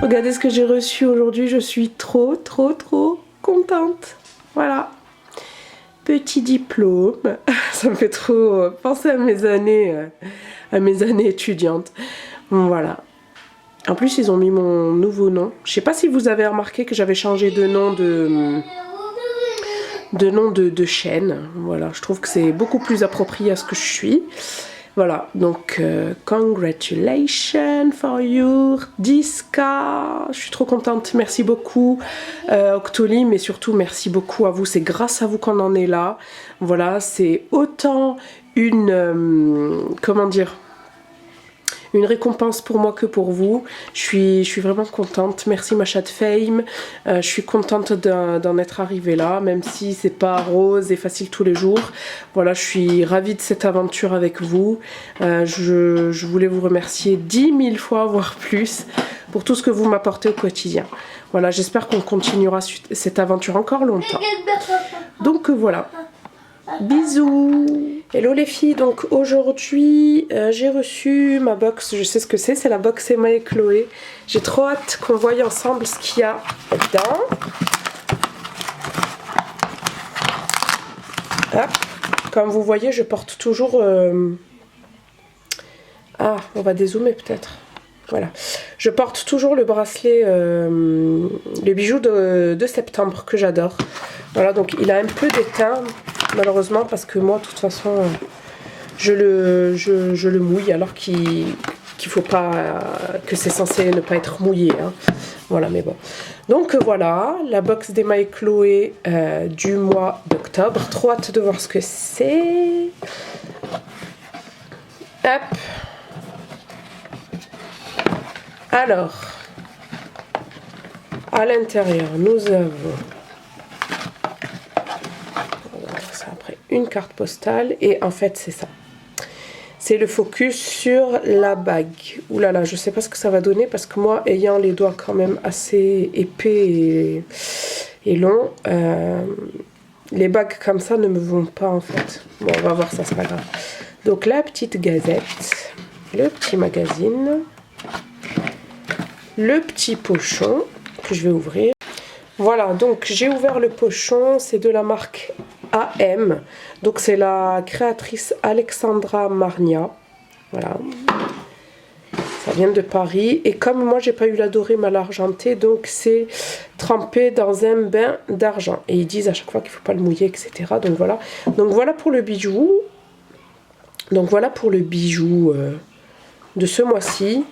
Regardez ce que j'ai reçu aujourd'hui, je suis trop contente. Voilà. Petit diplôme, ça me fait trop penser à mes années étudiantes. Voilà. En plus, ils ont mis mon nouveau nom. Je sais pas si vous avez remarqué que j'avais changé de nom de chaîne. Voilà, je trouve que c'est beaucoup plus approprié à ce que je suis. Voilà, donc congratulations for your 10K. Je suis trop contente, merci beaucoup Octoly, mais surtout merci beaucoup à vous. C'est grâce à vous qu'on en est là. Voilà, c'est autant une comment dire, une récompense pour moi que pour vous. Je suis vraiment contente. Merci ma chatte Fame. Je suis contente d'en être arrivée là, même si c'est pas rose et facile tous les jours. Voilà, je suis ravie de cette aventure avec vous. Je voulais vous remercier 10 000 fois, voire plus, pour tout ce que vous m'apportez au quotidien. Voilà, j'espère qu'on continuera cette aventure encore longtemps. Donc voilà. Bisous. Hello les filles, donc aujourd'hui j'ai reçu ma box, je sais ce que c'est la box Emma et Chloé. J'ai trop hâte qu'on voie ensemble ce qu'il y a dedans. Hop. Comme vous voyez, je porte toujours... Ah, on va dézoomer peut-être. Voilà. Je porte toujours le bracelet, le bijou de septembre que j'adore. Voilà, donc il a un peu d'étain, malheureusement, parce que moi, de toute façon, je le mouille, alors qu'il faut pas, que c'est censé ne pas être mouillé. Hein. Voilà, mais bon. Donc voilà, la box d'Emma et Chloé du mois d'octobre. Trop hâte de voir ce que c'est. Hop. Alors, à l'intérieur, nous avons, on va voir ça après, une carte postale, et en fait c'est ça. C'est le focus sur la bague. Ouh là là, je sais pas ce que ça va donner, parce que moi, ayant les doigts quand même assez épais et longs, les bagues comme ça ne me vont pas en fait. Bon, on va voir ça, c'est pas grave. Donc la petite gazette, le petit magazine, le petit pochon que je vais ouvrir. Voilà, donc j'ai ouvert le pochon, c'est de la marque AM. Donc c'est la créatrice Alexandra Marnia. Voilà. Ça vient de Paris. Et comme moi j'ai pas eu la dorée mal argentée, donc c'est trempé dans un bain d'argent. Et ils disent à chaque fois qu'il faut pas le mouiller, etc. Donc voilà. Donc voilà pour le bijou. Donc voilà pour le bijou de ce mois-ci.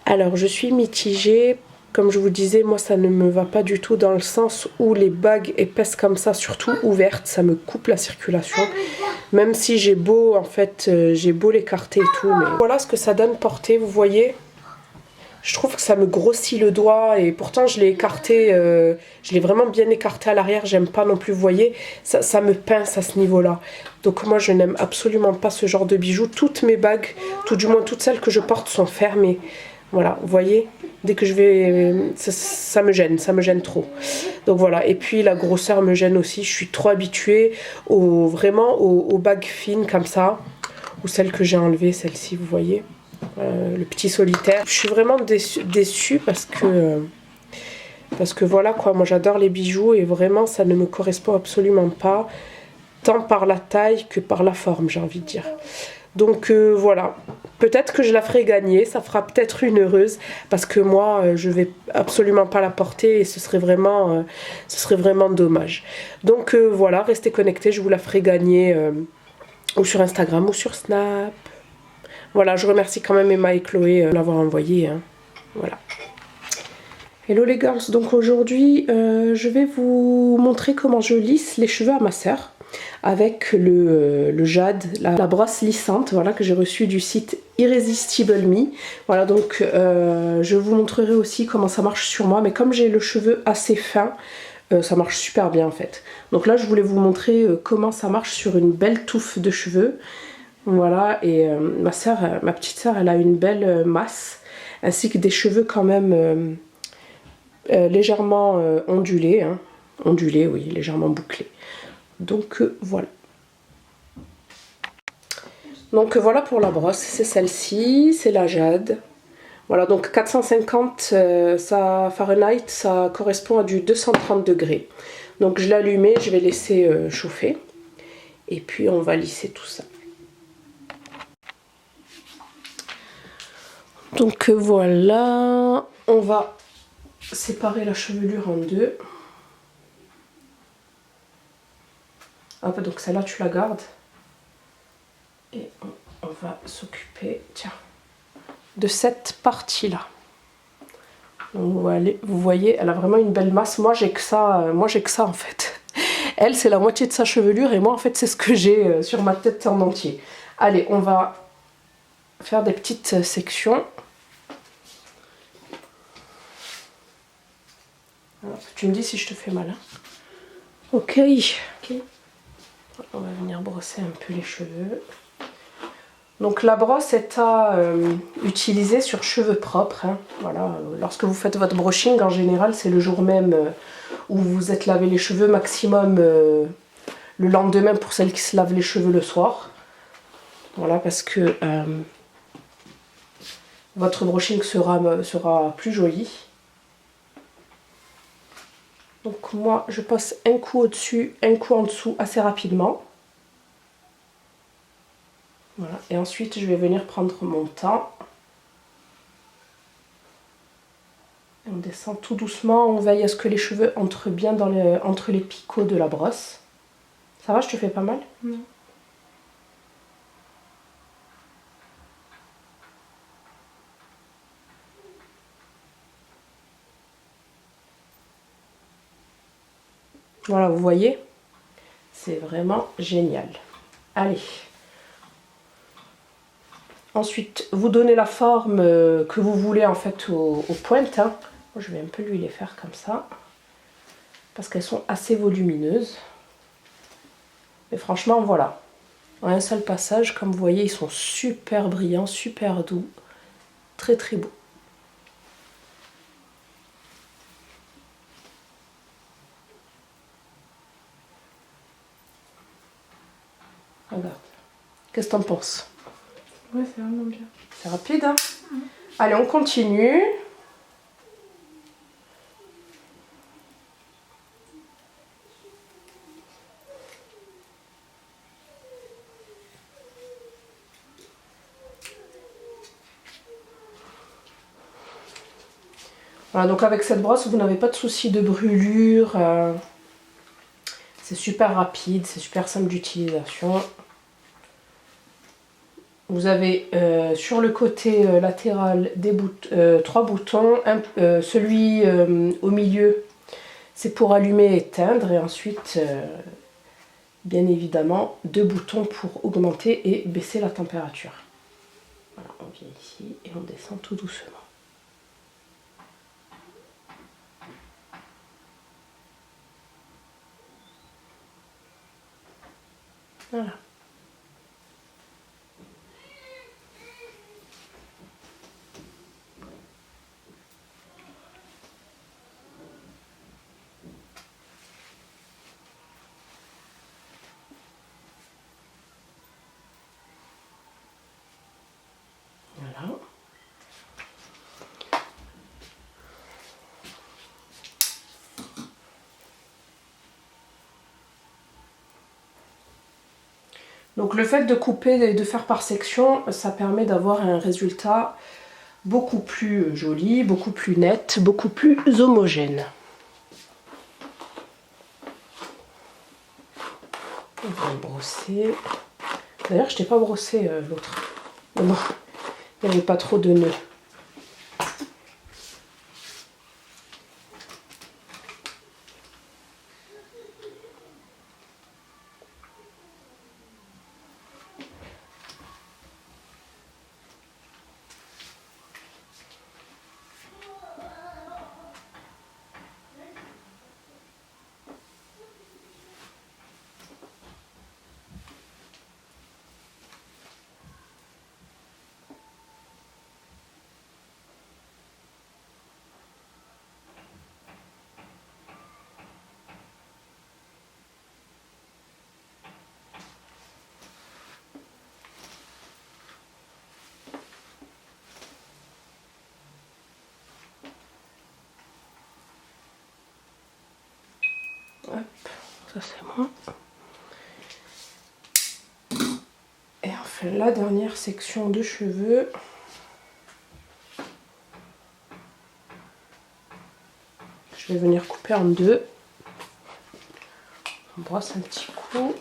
Alors je suis mitigée, comme je vous disais, moi ça ne me va pas du tout dans le sens où les bagues épaisses comme ça, surtout ouvertes, ça me coupe la circulation. Même si j'ai beau, en fait, j'ai beau l'écarter et tout, mais voilà ce que ça donne porter, vous voyez. Je trouve que ça me grossit le doigt et pourtant je l'ai écarté, je l'ai vraiment bien écarté à l'arrière, j'aime pas non plus, vous voyez, ça me pince à ce niveau-là. Donc moi je n'aime absolument pas ce genre de bijoux. Toutes mes bagues, tout du moins toutes celles que je porte sont fermées. Voilà, vous voyez, dès que je vais, ça me gêne trop. Donc voilà, et puis la grosseur me gêne aussi, je suis trop habituée vraiment aux bagues fines comme ça, ou celle que j'ai enlevée, celle-ci, vous voyez, le petit solitaire. Je suis vraiment déçue parce que voilà quoi, moi j'adore les bijoux et vraiment ça ne me correspond absolument pas, tant par la taille que par la forme, j'ai envie de dire. Donc voilà, peut-être que je la ferai gagner, ça fera peut-être une heureuse, parce que moi je vais absolument pas la porter et ce serait vraiment dommage. Donc voilà, restez connectés, je vous la ferai gagner ou sur Instagram ou sur Snap. Voilà, je remercie quand même Emma et Chloé de l'avoir envoyé. Hein. Voilà. Hello les girls, donc aujourd'hui je vais vous montrer comment je lisse les cheveux à ma sœur. Avec le jade, la brosse lissante, voilà, que j'ai reçue du site Irresistible Me. Voilà, donc je vous montrerai aussi comment ça marche sur moi, mais comme j'ai le cheveu assez fin, ça marche super bien en fait. Donc là je voulais vous montrer comment ça marche sur une belle touffe de cheveux. Voilà, et ma petite sœur, elle a une belle masse, ainsi que des cheveux quand même légèrement ondulés, hein. Ondulés, oui, légèrement bouclés. Donc voilà. Donc voilà pour la brosse, c'est celle-ci, c'est la jade. Voilà, donc 450 ça, Fahrenheit, ça correspond à du 230 degrés. Donc je l'ai allumé, je vais laisser chauffer. Et puis on va lisser tout ça. Donc voilà, on va séparer la chevelure en deux. Hop, donc celle-là tu la gardes. Et on va s'occuper, tiens, de cette partie-là. Donc vous voyez, elle a vraiment une belle masse. Moi j'ai que ça en fait. Elle c'est la moitié de sa chevelure et moi en fait c'est ce que j'ai sur ma tête en entier. Allez, on va faire des petites sections. Alors, tu me dis si je te fais mal. Hein. Ok. On va venir brosser un peu les cheveux. Donc la brosse est à utiliser sur cheveux propres. Hein. Voilà. Lorsque vous faites votre brushing, en général, c'est le jour même où vous vous êtes lavé les cheveux, maximum le lendemain pour celles qui se lavent les cheveux le soir. Voilà, parce que votre brushing sera plus joli. Donc moi, je passe un coup au-dessus, un coup en dessous assez rapidement. Voilà. Et ensuite, je vais venir prendre mon temps. On descend tout doucement, on veille à ce que les cheveux entrent bien entre les picots de la brosse. Ça va, je te fais pas mal? Non. Voilà, vous voyez? C'est vraiment génial. Allez. Ensuite, vous donnez la forme que vous voulez en fait aux pointes. Hein. Moi, je vais un peu lui les faire comme ça. Parce qu'elles sont assez volumineuses. Mais franchement, voilà. En un seul passage, comme vous voyez, ils sont super brillants, super doux. Très très beaux. Regarde. Qu'est-ce que t'en penses? Ouais, c'est vraiment bien. C'est rapide, hein? Allez, on continue. Voilà, donc avec cette brosse, vous n'avez pas de souci de brûlure. C'est super rapide, c'est super simple d'utilisation. Vous avez sur le côté latéral trois boutons. Celui au milieu, c'est pour allumer et éteindre. Et ensuite, bien évidemment, deux boutons pour augmenter et baisser la température. Voilà, on vient ici et on descend tout doucement. Voilà. Voilà. Donc le fait de couper et de faire par section, ça permet d'avoir un résultat beaucoup plus joli, beaucoup plus net, beaucoup plus homogène. On va le brosser. D'ailleurs, je t'ai pas brossé l'autre. Non, il n'y avait pas trop de nœuds. Hop, ça c'est moi. Et on fait la dernière section de cheveux. Je vais venir couper en deux. On brosse un petit coup.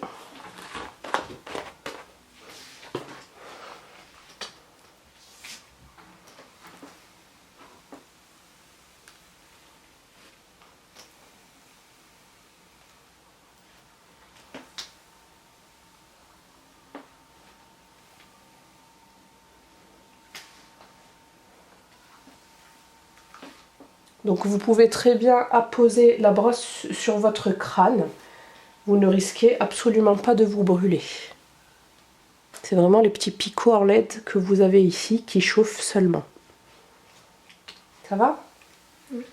Donc vous pouvez très bien apposer la brosse sur votre crâne. Vous ne risquez absolument pas de vous brûler. C'est vraiment les petits picots en LED que vous avez ici qui chauffent seulement. Ça va ? Oui.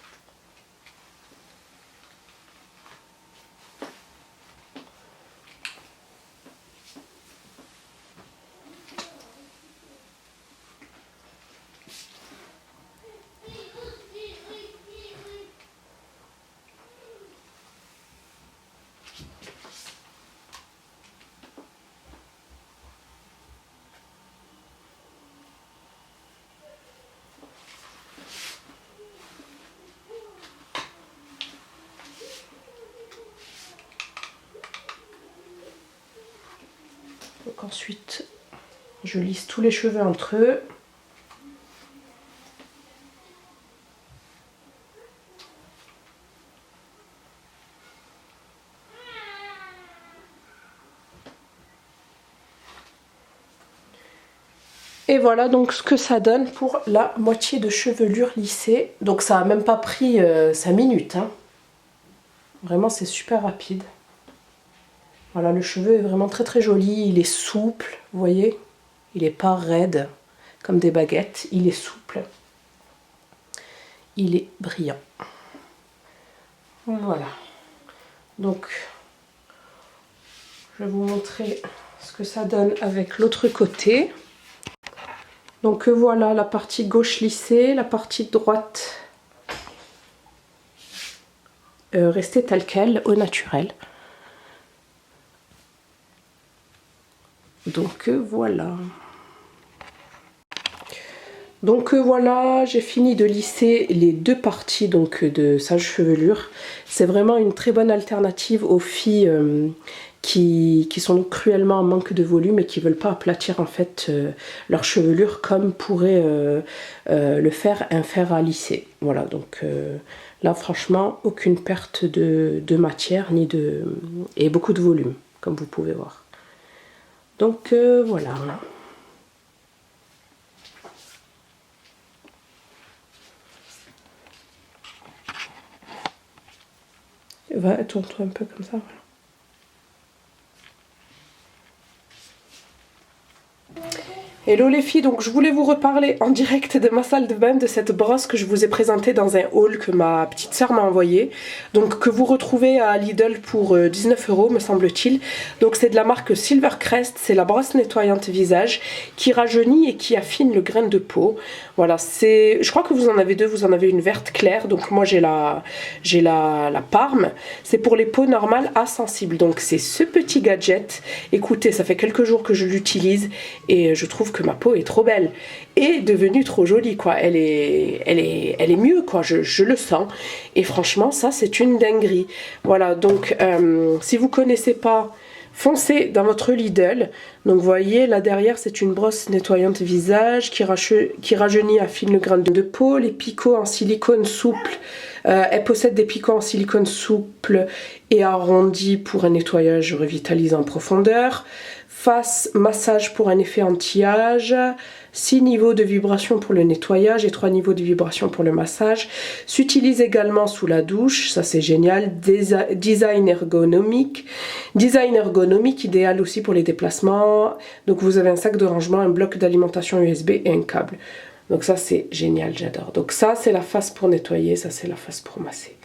Donc ensuite, je lisse tous les cheveux entre eux. Et voilà donc ce que ça donne pour la moitié de chevelure lissée. Donc ça n'a même pas pris 5 minutes. Hein. Vraiment c'est super rapide. Voilà, le cheveu est vraiment très très joli. Il est souple, vous voyez. Il n'est pas raide comme des baguettes. Il est souple. Il est brillant. Voilà. Donc je vais vous montrer ce que ça donne avec l'autre côté. Donc voilà la partie gauche lissée, la partie droite restée telle quelle, au naturel. Donc voilà. Donc voilà, j'ai fini de lisser les deux parties donc, de sage chevelure. C'est vraiment une très bonne alternative aux filles qui sont cruellement en manque de volume et qui ne veulent pas aplatir en fait leur chevelure comme pourrait le faire un fer à lisser. Voilà, donc là franchement, aucune perte de matière ni et beaucoup de volume, comme vous pouvez voir. Donc voilà. Va, tourne-toi un peu comme ça, voilà. Hello les filles, donc je voulais vous reparler en direct de ma salle de bain, de cette brosse que je vous ai présentée dans un haul que ma petite sœur m'a envoyé. Donc que vous retrouvez à Lidl pour 19 € me semble-t-il. Donc c'est de la marque Silvercrest, c'est la brosse nettoyante visage qui rajeunit et qui affine le grain de peau. Voilà, je crois que vous en avez deux, vous en avez une verte claire, donc moi j'ai la Parme. C'est pour les peaux normales à sensibles, donc c'est ce petit gadget. Écoutez, ça fait quelques jours que je l'utilise et je trouve que ma peau est trop belle et devenue trop jolie quoi. Elle est mieux quoi, je le sens et franchement ça c'est une dinguerie. Voilà donc si vous connaissez pas, foncez dans votre Lidl. Donc vous voyez là derrière c'est une brosse nettoyante visage qui rajeunit, affine le grain de peau. Les picots en silicone souple, elle possède des picots en silicone souple et arrondi pour un nettoyage revitalisant en profondeur. Face massage pour un effet anti-âge, 6 niveaux de vibration pour le nettoyage et 3 niveaux de vibration pour le massage. S'utilise également sous la douche, ça c'est génial. Design ergonomique idéal aussi pour les déplacements. Donc vous avez un sac de rangement, un bloc d'alimentation USB et un câble. Donc ça c'est génial, j'adore. Donc ça c'est la face pour nettoyer, ça c'est la face pour masser.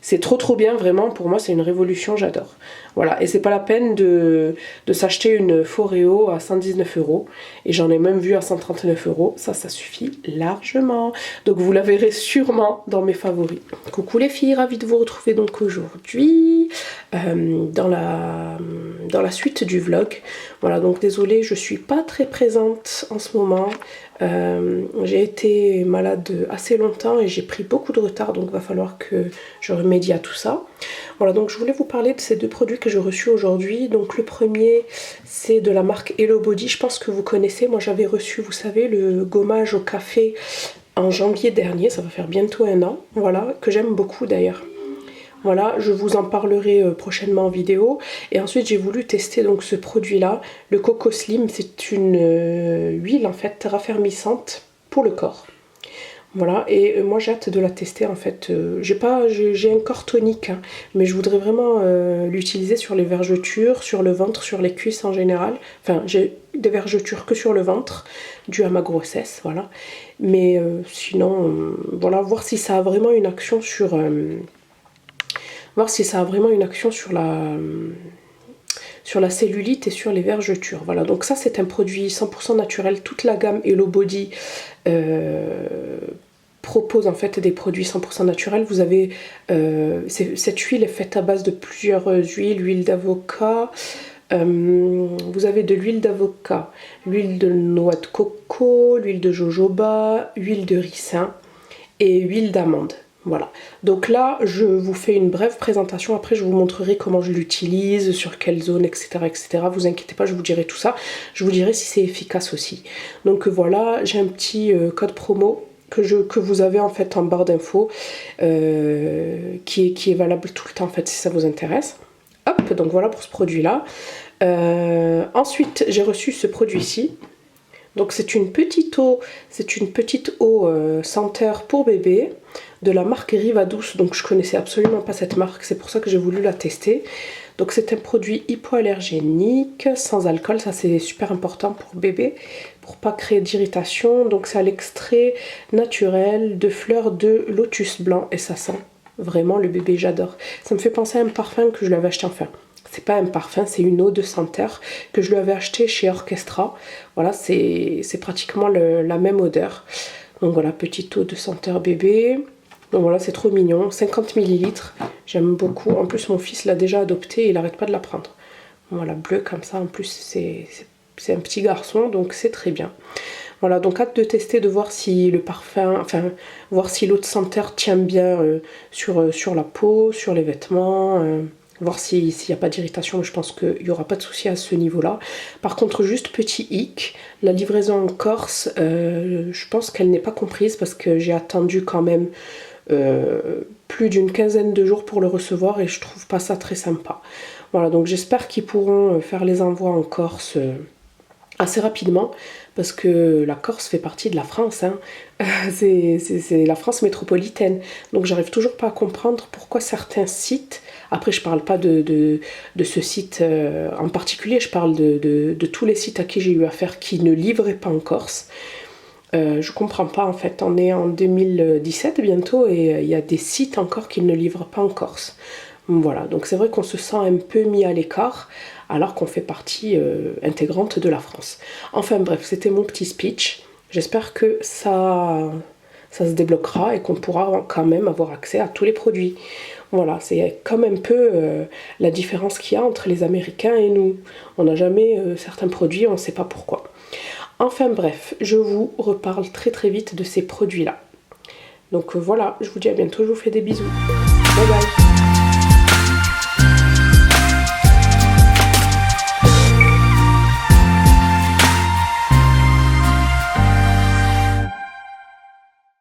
C'est trop bien, vraiment, pour moi c'est une révolution, j'adore. Voilà, et c'est pas la peine de s'acheter une Foreo à 119 €, et j'en ai même vu à 139 €, ça suffit largement. Donc vous la verrez sûrement dans mes favoris. Coucou les filles, ravie de vous retrouver donc aujourd'hui dans la suite du vlog. Voilà, donc désolée, je suis pas très présente en ce moment. J'ai été malade assez longtemps et j'ai pris beaucoup de retard, donc il va falloir que je remédie à tout ça. Voilà, donc je voulais vous parler de ces deux produits que j'ai reçus aujourd'hui. Donc le premier, c'est de la marque Hello Body, je pense que vous connaissez. Moi j'avais reçu, vous savez, le gommage au café en janvier dernier, ça va faire bientôt 1 an, voilà, que j'aime beaucoup d'ailleurs. Voilà, je vous en parlerai prochainement en vidéo. Et ensuite j'ai voulu tester donc ce produit là, le Coco Slim. C'est une huile en fait raffermissante pour le corps. Voilà, et moi j'ai hâte de la tester en fait. J'ai un corps tonique, hein, mais je voudrais vraiment l'utiliser sur les vergetures, sur le ventre, sur les cuisses en général. Enfin, j'ai des vergetures que sur le ventre, dû à ma grossesse, voilà. Mais sinon, voilà, voir si ça a vraiment une action sur... voir si ça a vraiment une action sur la cellulite et sur les vergetures. Voilà, donc ça c'est un produit 100% naturel. Toute la gamme Hello Body propose en fait des produits 100% naturels. Vous avez cette huile est faite à base de plusieurs huiles, l'huile d'avocat, vous avez de l'huile d'avocat, l'huile de noix de coco, l'huile de jojoba, huile de ricin et huile d'amande. Voilà, donc là je vous fais une brève présentation, après je vous montrerai comment je l'utilise, sur quelle zone, etc., etc. Vous inquiétez pas, je vous dirai tout ça, je vous dirai si c'est efficace aussi. Donc voilà, j'ai un petit code promo que vous avez en fait en barre d'infos, qui est valable tout le temps en fait si ça vous intéresse. Hop, donc voilà pour ce produit là. Ensuite j'ai reçu ce produit-ci. Donc c'est une petite eau senteur pour bébé de la marque Riva Douce. Donc je connaissais absolument pas cette marque, c'est pour ça que j'ai voulu la tester. Donc c'est un produit hypoallergénique, sans alcool, ça c'est super important pour bébé, pour pas créer d'irritation. Donc c'est à l'extrait naturel de fleurs de lotus blanc et ça sent vraiment le bébé, j'adore. Ça me fait penser à un parfum que je lui avais acheté, enfin... c'est pas un parfum, c'est une eau de senteur que je lui avais acheté chez Orchestra. Voilà, c'est pratiquement la même odeur. Donc voilà, petite eau de senteur bébé. Donc voilà, c'est trop mignon. 50 ml, j'aime beaucoup. En plus, mon fils l'a déjà adopté et il n'arrête pas de la prendre. Voilà, bleu comme ça. En plus, c'est un petit garçon, donc c'est très bien. Voilà, donc hâte de tester, de voir si le parfum, enfin, voir si l'eau de senteur tient bien sur la peau, sur les vêtements. Voir s'il n'y a pas d'irritation, je pense qu'il n'y aura pas de souci à ce niveau-là. Par contre, juste petit hic, la livraison en Corse, je pense qu'elle n'est pas comprise parce que j'ai attendu quand même plus d'une quinzaine de jours pour le recevoir et je trouve pas ça très sympa. Voilà, donc j'espère qu'ils pourront faire les envois en Corse assez rapidement parce que la Corse fait partie de la France, hein. C'est la France métropolitaine. Donc j'arrive toujours pas à comprendre pourquoi certains sites, après je parle pas de ce site en particulier, je parle de tous les sites à qui j'ai eu affaire qui ne livraient pas en Corse. Je comprends pas en fait, on est en 2017 bientôt et il y a des sites encore qui ne livrent pas en Corse. Voilà, donc c'est vrai qu'on se sent un peu mis à l'écart alors qu'on fait partie intégrante de la France. Enfin bref, c'était mon petit speech. J'espère que ça se débloquera et qu'on pourra quand même avoir accès à tous les produits. Voilà, c'est comme un peu la différence qu'il y a entre les Américains et nous. On n'a jamais certains produits, on ne sait pas pourquoi. Enfin bref, je vous reparle très vite de ces produits-là. Donc voilà, je vous dis à bientôt, je vous fais des bisous. Bye bye.